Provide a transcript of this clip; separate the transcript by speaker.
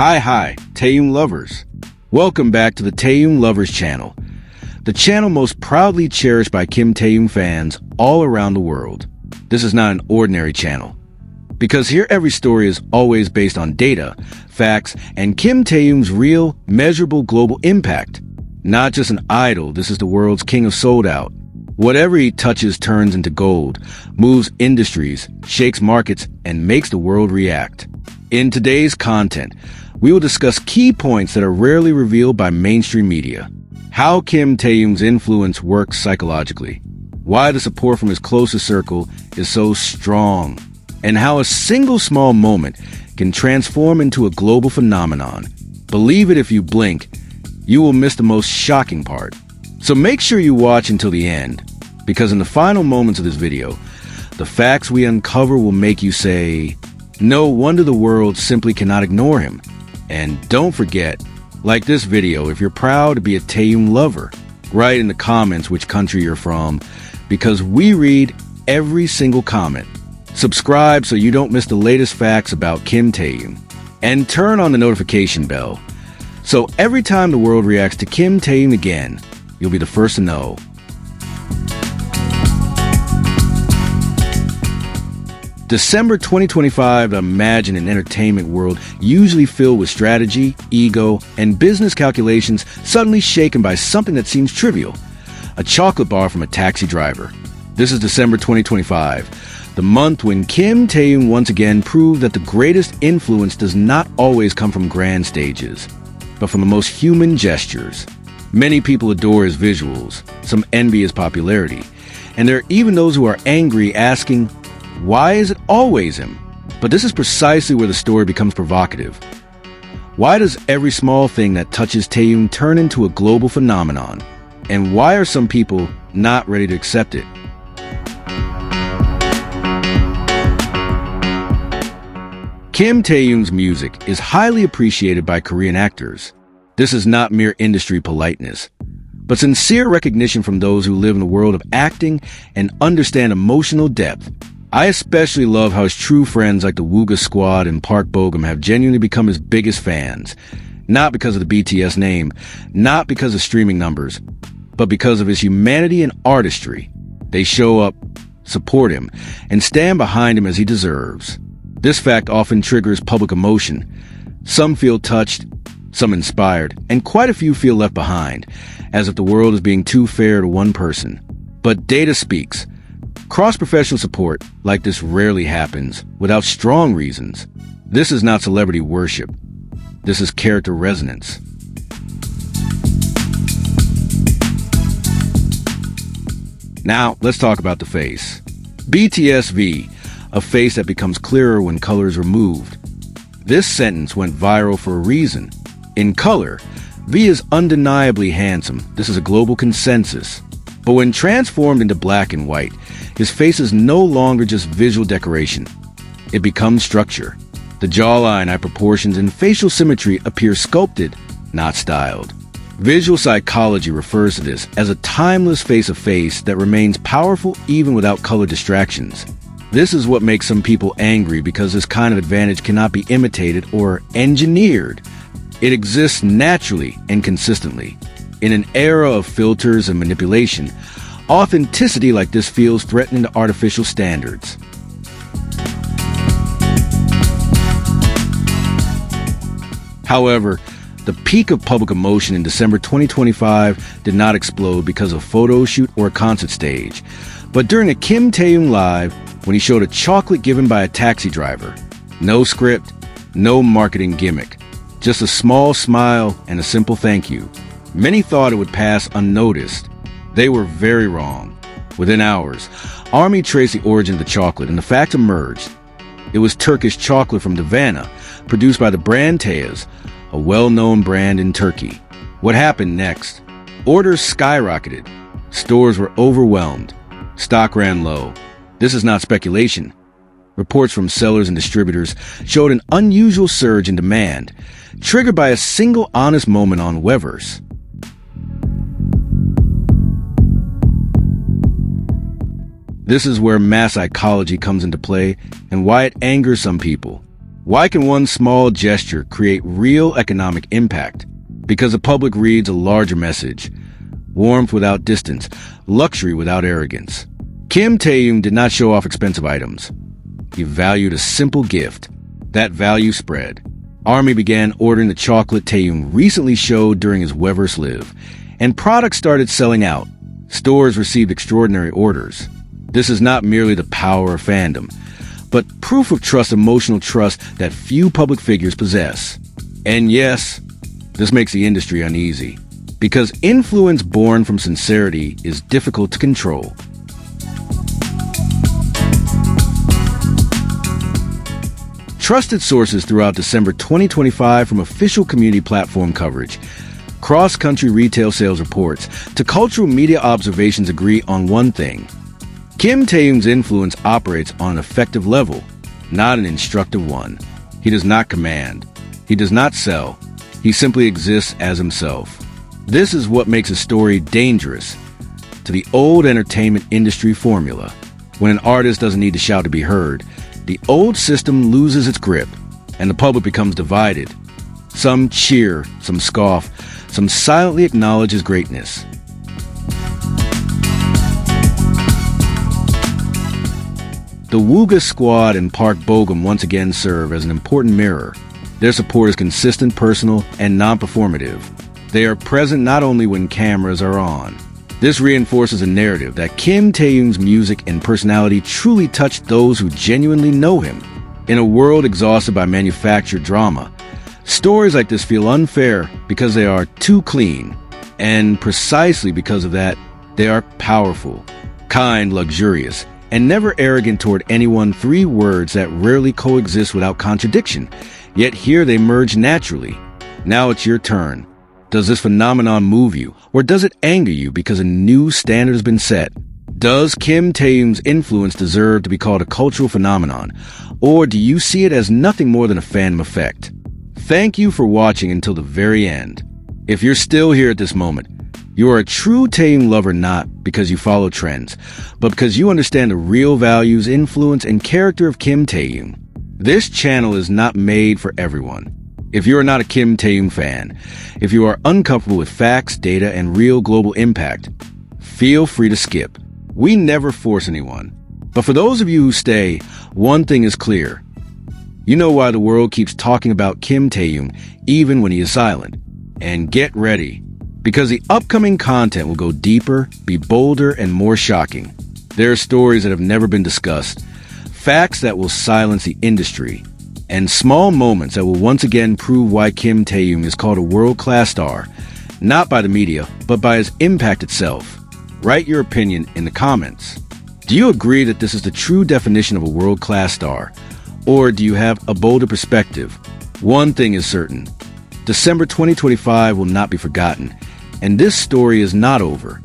Speaker 1: Hi, Taehyung Lovers. Welcome back to the Taehyung Lovers Channel, the channel most proudly cherished by Kim Taehyung fans all around the world. This is not an ordinary channel, because here every story is always based on data, facts, and Kim Taehyung's real, measurable global impact. Not just an idol, this is the world's king of sold out. Whatever he touches turns into gold, moves industries, shakes markets, and makes the world react. In today's content, we will discuss key points that are rarely revealed by mainstream media. How Kim Taehyung's influence works psychologically. Why the support from his closest circle is so strong. And how a single small moment can transform into a global phenomenon. Believe it if you blink, you will miss the most shocking part. So make sure you watch until the end, because in the final moments of this video, the facts we uncover will make you say, no wonder the world simply cannot ignore him. And don't forget, like this video if you're proud to be a Taehyung lover. Write in the comments which country you're from, because we read every single comment. Subscribe so you don't miss the latest facts about Kim Taehyung. And turn on the notification bell, so every time the world reacts to Kim Taehyung again, you'll be the first to know. December 2025, imagine an entertainment world usually filled with strategy, ego, and business calculations suddenly shaken by something that seems trivial. A chocolate bar from a taxi driver. This is December 2025, the month when Kim Taehyung once again proved that the greatest influence does not always come from grand stages, but from the most human gestures. Many people adore his visuals, some envy his popularity, and there are even those who are angry asking, why is it always him? But this is precisely where the story becomes provocative. Why does every small thing that touches Taehyung turn into a global phenomenon? And why are some people not ready to accept it? Kim Taehyung's music is highly appreciated by Korean actors. This is not mere industry politeness, but sincere recognition from those who live in the world of acting and understand emotional depth. I especially love how his true friends like the Wooga squad and Park Bogum have genuinely become his biggest fans. Not because of the BTS name, not because of streaming numbers, but because of his humanity and artistry. They show up, support him, and stand behind him as he deserves. This fact often triggers public emotion. Some feel touched, some inspired, and quite a few feel left behind, as if the world is being too fair to one person. But data speaks. Cross-professional support like this rarely happens without strong reasons. This is not celebrity worship. This is character resonance. Now, let's talk about the face. BTS V, a face that becomes clearer when color is removed. This sentence went viral for a reason. In color, V is undeniably handsome. This is a global consensus. But when transformed into black and white, his face is no longer just visual decoration. It becomes structure. The jawline, eye proportions, and facial symmetry appear sculpted, not styled. Visual psychology refers to this as a timeless face-to-face that remains powerful even without color distractions. This is what makes some people angry, because this kind of advantage cannot be imitated or engineered. It exists naturally and consistently. In an era of filters and manipulation, authenticity like this feels threatening to artificial standards. However, the peak of public emotion in December 2025 did not explode because of a photo shoot or a concert stage, but during a Kim Taehyung live when he showed a chocolate given by a taxi driver. No script, no marketing gimmick, just a small smile and a simple thank you. Many thought it would pass unnoticed. They were very wrong. Within hours, Army traced the origin of the chocolate, and the fact emerged. It was Turkish chocolate from Davana, produced by the brand Taehyung, a well-known brand in Turkey. What happened next? Orders skyrocketed. Stores were overwhelmed. Stock ran low. This is not speculation. Reports from sellers and distributors showed an unusual surge in demand, triggered by a single honest moment on Weverse. This is where mass psychology comes into play and why it angers some people. Why can one small gesture create real economic impact? Because the public reads a larger message. Warmth without distance, luxury without arrogance. Kim Taehyung did not show off expensive items. He valued a simple gift. That value spread. Army began ordering the chocolate Taehyung recently showed during his Weverse Live, and products started selling out. Stores received extraordinary orders. This is not merely the power of fandom, but proof of trust, emotional trust that few public figures possess. And yes, this makes the industry uneasy, because influence born from sincerity is difficult to control. Trusted sources throughout December 2025, from official community platform coverage, cross-country retail sales reports, to cultural media observations agree on one thing. Kim Taehyung's influence operates on an effective level, not an instructive one. He does not command. He does not sell. He simply exists as himself. This is what makes a story dangerous to the old entertainment industry formula. When an artist doesn't need to shout to be heard, the old system loses its grip, and the public becomes divided. Some cheer, some scoff, some silently acknowledge his greatness. The Wooga squad and Park Bogum once again serve as an important mirror. Their support is consistent, personal, and non-performative. They are present not only when cameras are on. This reinforces a narrative that Kim Taehyung's music and personality truly touch those who genuinely know him. In a world exhausted by manufactured drama, stories like this feel unfair because they are too clean. And precisely because of that, they are powerful, kind, luxurious, and never arrogant toward anyone. 3 words that rarely coexist without contradiction, yet here they merge naturally. Now it's your turn. Does this phenomenon move you, or does it anger you because a new standard has been set? Does Kim Taehyung's influence deserve to be called a cultural phenomenon, or do you see it as nothing more than a fandom effect? Thank you for watching until the very end. If you're still here at this moment, you are a true Taehyung lover, not because you follow trends, but because you understand the real values, influence, and character of Kim Taehyung. This channel is not made for everyone. If you are not a Kim Taehyung fan, if you are uncomfortable with facts, data, and real global impact, feel free to skip. We never force anyone. But for those of you who stay, one thing is clear. You know why the world keeps talking about Kim Taehyung even when he is silent. And get ready, because the upcoming content will go deeper, be bolder, and more shocking. There are stories that have never been discussed, facts that will silence the industry, and small moments that will once again prove why Kim Taehyung is called a world-class star, not by the media, but by his impact itself. Write your opinion in the comments. Do you agree that this is the true definition of a world-class star? Or do you have a bolder perspective? One thing is certain. December 2025 will not be forgotten, and this story is not over.